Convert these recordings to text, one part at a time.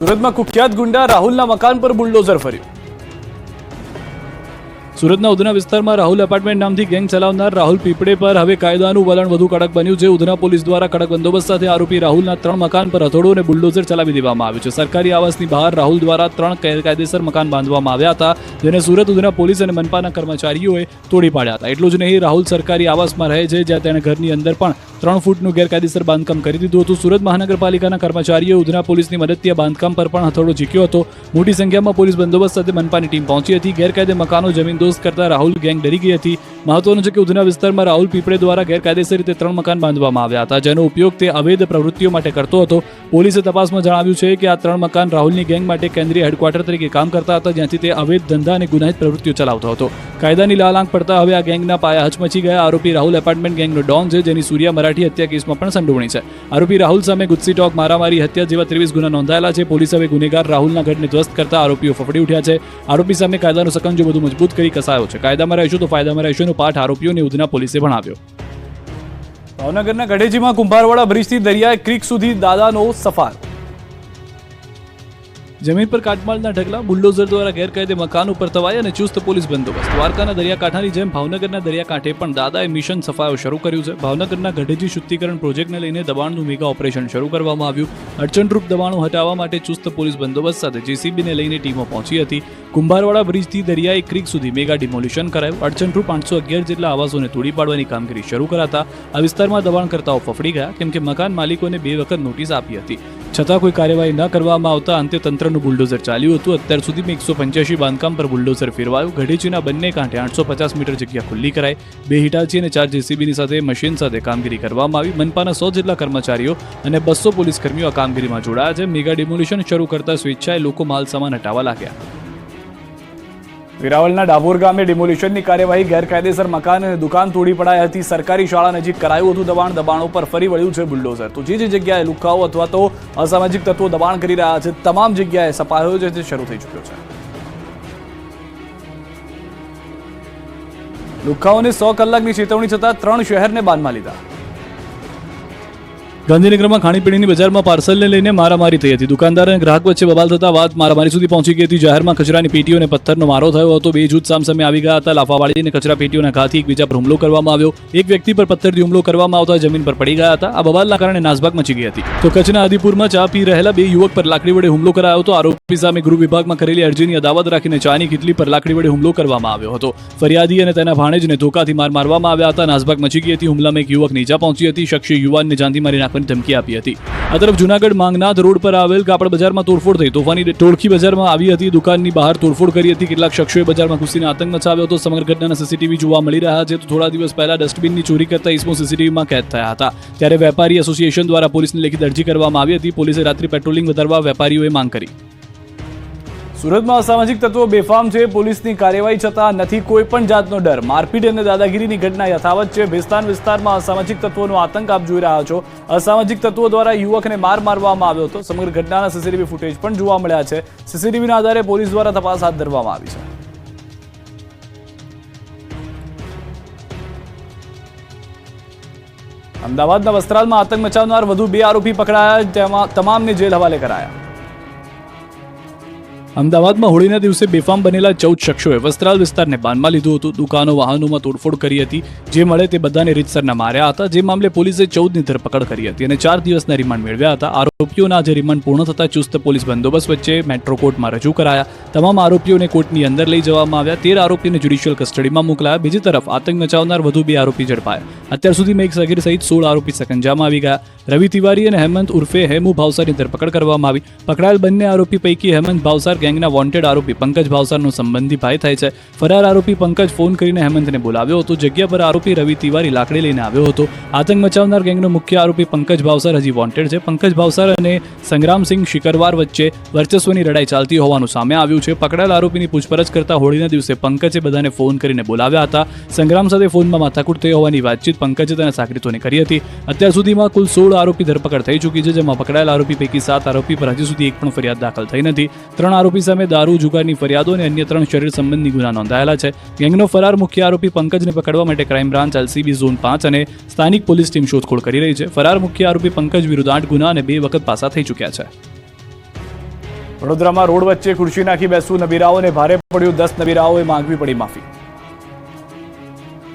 સુરતમાં કુખ્યાત ગુંડા રાહુલના મકાન પર બુલડોઝર ફર્યું. સુરતના ઉધના વિસ્તારમાં રાહુલ એપાર્ટમેન્ટ નામથી ગેંગ ચલાવનાર રાહુલ પીપળે પર હવે કાયદાનું વલણ વધુ કડક બન્યું છે. ઉધના પોલીસ દ્વારા કડક બંદોબસ્ત સાથે આરોપી રાહુલના 3 મકાન પર હથોડો અને બુલડોઝર ચલાવી દેવામાં આવ્યું છે. સરકારી આવાસની બહાર રાહુલ દ્વારા 3 ગેરકાયદેસર મકાન બાંધવામાં આવ્યા હતા, જેને સુરત ઉધના પોલીસ અને મનપાના કર્મચારીઓએ તોડી પાડ્યા હતા. એટલું જ નહીં, રાહુલ સરકારી આવાસમાં રહે છે, જ્યાં તેણે ઘરની અંદર પણ 3 ફૂટનું ગેરકાયદેસર બાંધકામ કરી દીધું હતું. સુરત મહાનગરપાલિકાના કર્મચારીઓ ઉધના પોલીસની મદદથી આ બાંધકામ પર પણ હથોડો ઝીક્યો હતો. મોટી સંખ્યામાં પોલીસ બંદોબસ્ત સાથે મનપાની ટીમ પહોંચી હતી. ગેરકાયદે મકાનો જમીનદોસ્ત કરતા રાહુલ ગેંગ ડરી ગઈ હતી. મહત્વનું છે કે ઉધના વિસ્તારમાં રાહુલ પીપળે દ્વારા ગેરકાયદેસર રીતે 3 મકાન બાંધવામાં આવ્યા હતા, જેનો ઉપયોગ તે અવૈધ પ્રવૃત્તિઓ માટે કરતો હતો. પોલીસે તપાસમાં જણાવ્યું છે કે આ 3 મકાન રાહુલની ગેંગ માટે કેન્દ્રીય હેડક્વાર્ટર તરીકે કામ કરતા હતા, જ્યાંથી તે અવૈધ ધંધા અને ગુનાહિત પ્રવૃત્તિઓ ચલાવતો હતો. કાયદાની લાલાંક પડતા હવે આ ગેંગના પાયા હચમચી ગયા. આરોપી રાહુલ એપાર્ટમેન્ટ ગેંગનો ડોન છે, જેની સૂર્યા મરાઠી હત્યા કેસમાં પણ સંડોવણી છે. આરોપી રાહુલ સામે ગુસ્સી ટોક, મારામારી, હત્યા જેવા 23 ગુના નોંધાયેલા છે. પોલીસ હવે ગુનેગાર રાહુલના ઘરને ધ્વસ્ત કરતા આરોપીઓ ફફડી ઉઠ્યા છે. આરોપી સામે કાયદાનો સકંજો વધુ મજબૂત કરી કસાયો છે. કાયદામાં રહીશું તો ફાયદામાં રહીશુંનો પાઠ આરોપીઓને ઉધના પોલીસે ભણાવ્યો. ભાવનગરના ગઢેજીમાં કુંભારવાડા બ્રિજથી દરિયાઈ ક્રીક સુધી દાદાનો સફાર. જમીન પર કાટમાળના ઢગલા, બુલડોઝર દ્વારા ગેરકાયદે મકાનો પર તવાઈ અને ચુસ્ત પોલીસ બંદોબસ્ત. દ્વારકાના દરિયાકાંઠાની જેમ ભાવનગરના દરિયાકાંઠે પણ દાદાએ મિશન સફાયો શરૂ કર્યું છે. ભાવનગરના ગઢેજી શુદ્ધિકરણ પ્રોજેક્ટને લઈને દબાણનું મેગા ઓપરેશન શરૂ કરવામાં આવ્યું. અડચણરૂપ દબાણો હટાવવા માટે ચુસ્ત પોલીસ બંદોબસ્ત સાથે જેસીબીને લઈને ટીમો પહોંચી હતી. કુંભારવાડા બ્રિજથી દરિયાઈ ક્રીક સુધી મેગા ડિમોલિશન કરાયું. અડચણરૂપ 811 જેટલા આવાસોને તોડી પાડવાની કામગીરી શરૂ કરાતા આ વિસ્તારમાં દબાણકર્તાઓ ફફડી ગયા, કેમ કે મકાન માલિકોને 2 વખત નોટિસ આપી હતી, છતાં કોઈ કાર્યવાહી ન કરવામાં આવતા અંતે તંત્રનું બુલડોઝર ચાલ્યું હતું. અત્યાર સુધીમાં 185 બાંધકામ પર બુલડોઝર ફેરવાયું. ગઢેચીના બંને કાંઠે 850 મીટર જગ્યા ખુલ્લી કરાઈ. 2 હિટાચી અને 4 જેસીબીની સાથે મશીન સાથે કામગીરી કરવામાં આવી. મનપાના 100 જેટલા કર્મચારીઓ અને 200 પોલીસ કર્મીઓ આ કામગીરીમાં જોડાયા છે. મેગા ડિમોલિશન શરૂ કરતા સ્વેચ્છાએ લોકો માલ સામાન હટાવવા લાગ્યા. વેરાવળના ડાભોર ગામે ડિમોલિશનની કાર્યવાહી. ગેરકાયદેસર મકાન અને દુકાન તોડી પડાઈ હતી. સરકારી શાળા નજીક કરાયું હતું દબાણ. દબાણો પર ફરી વળ્યું છે બુલડોઝર. તો જે જગ્યાએ લુખાઓ અથવા તો અસામાજિક તત્વો દબાણ કરી રહ્યા છે, તમામ જગ્યાએ સફાયો જે છે શરૂ થઈ ચૂક્યો છે. લુખાઓને 100 કલાકની ચેતવણી છતાં 3 શહેરને બાનમાં લીધા. ગાંધીનગરમાં ખાણીપીણીની બજારમાં પાર્સલને લઈને મારામારી થઈ હતી. દુકાનદાર અને ગ્રાહક વચ્ચે બબાલ થતા વાત મારામારી સુધી પહોંચી ગઈ હતી. જાહેરમાં કચરાની પેટીઓ અને પથ્થરનો મારો થયો હતો. 2 જૂથ સામસામે આવી ગયા હતા. લાફાવાળી અને કચરા પેટીઓના ઘાથી એકબીજા પર હુમલો કરવામાં આવ્યો. એક વ્યક્તિ પર પથ્થરથી હુમલો કરવામાં આવતા જમીન પર પડી ગયા હતા. આ બબાલના કારણે નાસભાગ મચી ગઈ હતી. તો કચ્છના આદિપુરમાં ચા પી રહેલા 2 યુવક પર લાકડી વડે હુમલો કરાયો હતો. આરોપી સામે ગૃહ વિભાગમાં કરેલી અરજીની અદાવત રાખીને ચાની કિટલી પર લાકડી વડે હુમલો કરવામાં આવ્યો હતો. ફરિયાદી અને તેના ભાણેજને ધોકાથી માર મારવામાં આવ્યા હતા. નાસભાગ મચી ગઈ હતી. હુમલામાં એક યુવકને ઈજા પહોંચી હતી. શખ્સે યુવાનને જાનથી મારી નાખવાની ધમકી આપી હતી. આ તરફ જૂનાગઢ માંગનાથ રોડ પર આવેલ કાપડ બજારમાં તોડફોડ થઈ. તોફાની ટોળકી બજારમાં આવી હતી. દુકાનની બહાર તોડફોડ કરી હતી. કેટલાક શખ્સોએ બજારમાં ઘૂસીને આતંક મચાવ્યો હતો. સમગ્ર ઘટનાના સીસીટીવી જોવા મળી રહ્યા છે. તો થોડા દિવસ પહેલા ડસ્ટબિનની ચોરી કરતા ઇસમો સીસીટીવીમાં કેદ થયા હતા. ત્યારે વેપારી એસોસિએશન દ્વારા પોલીસને લેખિત અરજી કરવામાં આવી હતી. પોલીસે રાત્રિ પેટ્રોલિંગ વધારવા વેપારીઓએ માંગ કરી. સુરતમાં અસામાજિક તત્વો બેફામ છે. પોલીસની કાર્યવાહી છતાં નથી કોઈ પણ જાતનો ડર. મારપીટ અને દાદાગીરીની ઘટના યથાવત છે. ભેસ્તાન વિસ્તારમાં અસામાજિક તત્વોનો આતંક આપ જોઈ રહ્યા છો. અસામાજિક તત્વો દ્વારા યુવકને મારવામાં આવ્યો હતો. સમગ્ર ઘટનાના સીસીટીવી ફૂટેજ પણ જોવા મળ્યા છે. સીસીટીવીના આધારે પોલીસ દ્વારા તપાસ હાથ ધરવામાં આવી છે. અમદાવાદના વસ્ત્રાલમાં આતંક મચાવનાર વધુ 2 આરોપી પકડાયા, જેમાં તમામને જેલ હવાલે કરાયા. અમદાવાદમાં હોળીના દિવસે બેફામ બનેલા 14 શખ્સોએ વસ્ત્રાલ વિસ્તારને બાનમાં લીધું હતું. દુકાનો, વાહનોમાં તોડફોડ કરી હતી. જે મળે તે બધાને રીતસરના માર્યા હતા. જે મામલે પોલીસે 14ની ધરપકડ કરી હતી અને 4 દિવસના રિમાન્ડ મેળવ્યા હતા. આરોપીઓના આજે રિમાન્ડ પૂર્ણ થતા ચુસ્ત પોલીસ બંદોબસ્ત વચ્ચે મેટ્રો કોર્ટમાં રજૂ કરાયા. તમામ આરોપીઓને કોર્ટની અંદર લઈ જવામાં આવ્યા. 13 આરોપીઓને જ્યુડિશિયલ કસ્ટડીમાં મોકલાયા. બીજી તરફ આતંક મચાવનાર વધુ 2 આરોપી ઝડપાયા. અત્યાર સુધીમાં એક સગીર સહિત 16 આરોપી સકંજામાં આવી ગયા. રવિ તિવારી અને હેમંત ઉર્ફે હેમુ ભાવસારની ધરપકડ કરવામાં આવી. પકડાયેલ બંને આરોપી પૈકી હેમંત ભાવસાર ગેંગના વોન્ટેડ આરોપી પંકજ ભાવસારનો સંબંધી ભાઈ થાય છે. ફરાર આરોપી પંકજ ફોન કરીને હેમંતને બોલાવ્યો હતો. જગ્યા પર આરોપી રવિ તિવારી લાકડી લઈને આવ્યો હતો. આતંક મચાવનાર ગેંગનો મુખ્ય આરોપી પંકજ ભાવસાર હજી વોન્ટેડ છે. પંકજ ભાવસાર અને સંગ્રામસિંહ શિકરવાર વચ્ચે વર્ચસ્વની લડાઈ ચાલતી હોવાનું સામે આવ્યું છે. પકડાયેલ આરોપીની પૂછપરછ કરતા હોળીના દિવસે પંકજે બધાને ફોન કરીને બોલાવ્યા હતા. સંગ્રામ સાથે ફોનમાં માથાકૂટ થઈ હોવાની વાતચીત પંકજે તેના સાગરીતોને કરી હતી. અત્યાર સુધીમાં કુલ 16 આરોપી ધરપકડ થઈ ચૂકી છે, જેમાં પકડાયેલ આરોપી પૈકી 7 આરોપી પર હજી સુધી એક પણ ફરિયાદ દાખલ થઈ નથી. 3 આરોપી સામે દારૂ, જુગારની ફરિયાદો અને અન્ય 3 શરીર સંબંધી ગુના નોંધાયેલા છે. ગેંગનો ફરાર મુખ્ય આરોપી પંકજને પકડવા માટે ક્રાઇમ બ્રાન્ચ, એલસીબી ઝોન 5 અને સ્થાનિક પોલીસ ટીમ શોધખોળ કરી રહી છે. ફરાર મુખ્ય આરોપી પંકજ વિરુદ્ધ 8 ગુના અને 2 વખત પાસા થઈ ચૂક્યા છે. વડોદરામાં રોડ વચ્ચે ખુરશી નાખી બેસવું નબીરાઓને ભારે પડ્યું, 10 નબીરાઓએ માંગવી પડી માફી.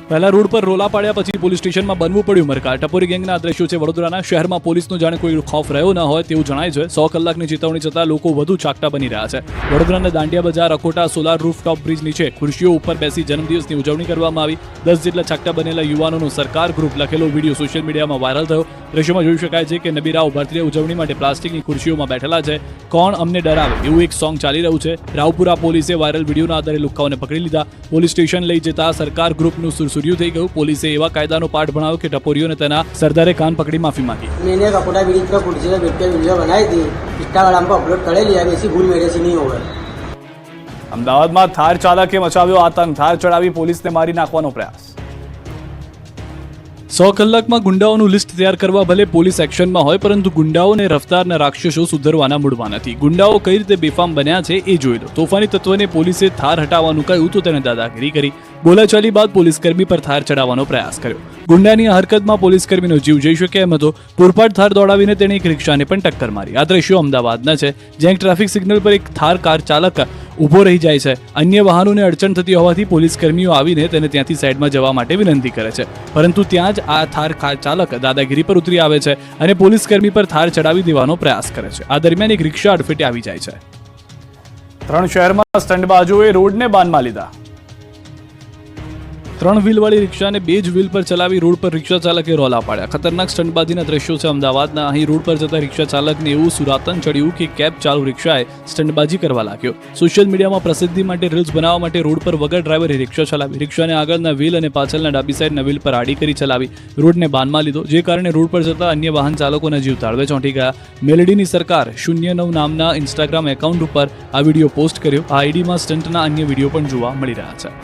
પહેલા રોડ પર રોલા પાડ્યા પછી પોલીસ સ્ટેશનમાં બનવું પડ્યું મરકા. ટપોરી ગેંગના દ્રશ્યો છે વડોદરાના. શહેરમાં પોલીસનો જાણે કોઈ ખૌફ રહ્યો ન હોય તેવું જણાય છે. 100 કલાકની ચેતવણી છતાં લોકો વધુ ચાકટા બની રહ્યા છે. વડોદરાના દાંડિયા બજાર, અકોટા, સોલાર રૂફટોપ બ્રિજ નીચે ખુરશીઓ ઉપર બેસી જન્મદિવસની ઉજવણી કરવામાં આવી. 10 જેટલા ચાકટા બનેલા યુવાનોનો સરકાર ગ્રુપ લખેલો વિડીયો સોશિયલ મીડિયામાં વાયરલ થયો. દ્રશ્યોમાં જોઈ શકાય છે કે નબીરાઓ બર્થડે ઉજવણી માટે પ્લાસ્ટિકની ખુરશીઓમાં બેઠેલા છે. કોણ અમને ડરાવે એવું એક સોંગ ચાલી રહ્યું છે. રાવપુરા પોલીસે વાયરલ વિડીયોના આધારે લુખ્ખાઓને પકડી લીધા. પોલીસ સ્ટેશન લઈ જતા સરકાર ગ્રુપનું સુરસુર્યું થઈ ગયું. પોલીસે એવા કાયદાનો પાઠ ભણાવ્યો કે ટપોરીઓને તેના સરદારે કાન પકડી माफी मांगी. मैंने ककोटा ब्रिज पर कुर्सी पे बैठ के वीडियो बनाई थी, इंस्टाग्राम पर अपलोड कर लिया. ऐसी भूल मेरे से नहीं होगा. અમદાવાદમાં થાર ચાલકે મચાવ્યો આતંક. થાર ચડાવી પોલીસને મારી નાખવાનો પ્રયાસ. 100 કલાકમાં ગુંડાઓનું લિસ્ટ તૈયાર કરવા ભલે પોલીસ એક્શનમાં હોય, પરંતુ ગુંડાઓને રફતારના રાક્ષસો સુધરવાના મૂડમાં નથી. ગુંડાઓ કઈ રીતે બેફામ બન્યા છે એ જોઈ લો. તોફાની તત્વને પોલીસે થાર હટાવવાનું કહ્યું તો તેને દાદાગીરી કરી. બોલાચાલી બાદ પોલીસકર્મી પર થાર ચડાવવાનો પ્રયાસ કર્યો. ગુંડાની આ હરકતમાં પોલીસકર્મીનો જીવ જઈ શકે એમ હતો. પૂરપાટ થાર દોડાવીને તેણે એક રિક્ષાને પણ ટક્કર મારી. આ દ્રશ્યો અમદાવાદના છે, જ્યાં ટ્રાફિક સિગ્નલ પર એક થાર કાર ચાલક ઊભો રહી જાય છે. અન્ય વાહનોને અડચણ થતી હોવાથી પોલીસકર્મીઓ આવીને તેને ત્યાંથી સાઈડમાં જવા માટે વિનંતી કરે છે, પરંતુ ત્યાં જ આ થાર કાર ચાલક દાદાગીરી પર ઉતરી આવે છે અને પોલીસકર્મી પર થાર ચડાવી દેવાનો પ્રયાસ કરે છે. આ દરમિયાન એક રિક્ષા અડફેટે આવી જાય છે. 3 શહેરમાં સ્ટંટબાજોએ રોડને બાનમાં લીધા. 3 વ્હીલવાળી રિક્ષાને 2 જ વ્હીલ પર ચલાવી રોડ પર રિક્ષા ચાલકે રોલા પાડ્યા. ખતરનાક સ્ટંટબાજીના દ્રશ્યો છે અમદાવાદના. અહીં રોડ પર જતા રિક્ષા ચાલકને એવું સુરાતન ચડ્યું કે કેબ ચાલુ રિક્ષાએ સ્ટંટબાજી કરવા લાગ્યો. સોશિયલ મીડિયામાં પ્રસિદ્ધિ માટે રીલ્સ બનાવવા માટે રોડ પર વગર ડ્રાઈવરે રિક્ષા ચલાવી. રિક્ષાને આગળના વ્હીલ અને પાછળના ડાબી સાઈડના વ્હીલ પર આડી કરી ચલાવી રોડને બાનમાં લીધો, જે કારણે રોડ પર જતા અન્ય વાહન ચાલકોના જીવ તાળવે ચોંટી ગયા. મેલેડીની સરકાર 09 નામના ઇન્સ્ટાગ્રામ એકાઉન્ટ ઉપર આ વિડીયો પોસ્ટ કર્યો. આ આઈડીમાં સ્ટંટના અન્ય વિડીયો પણ જોવા મળી રહ્યા છે.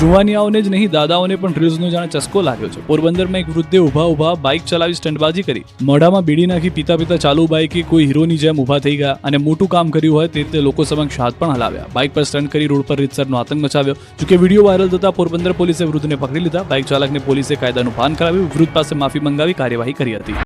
જુવાનિયાઓને જ નહીં, દાદાઓને પણ રીલ્સનો જાણે ચસ્કો લાગ્યો છે. પોરબંદરમાં એક વૃદ્ધે ઊભા બાઇક ચલાવી સ્ટંટબાજી કરી. મોઢામાં બીડી નાખી પીતા ચાલુ બાઇકે કોઈ હીરોની જેમ ઊભા થઈ ગયા અને મોટું કામ કર્યું હોય તે રીતે લોકો સમક્ષ હાથ પણ હલાવ્યા. બાઇક પર સ્ટંટ કરી રોડ પર રીતસરનો આતંક મચાવ્યો. જોકે વિડીયો વાયરલ થતા પોરબંદર પોલીસે વૃદ્ધને પકડી લીધા. બાઇક ચાલકને પોલીસે કાયદાનું ભાન કરાવ્યું. વૃદ્ધ પાસે માફી મંગાવી કાર્યવાહી કરી હતી.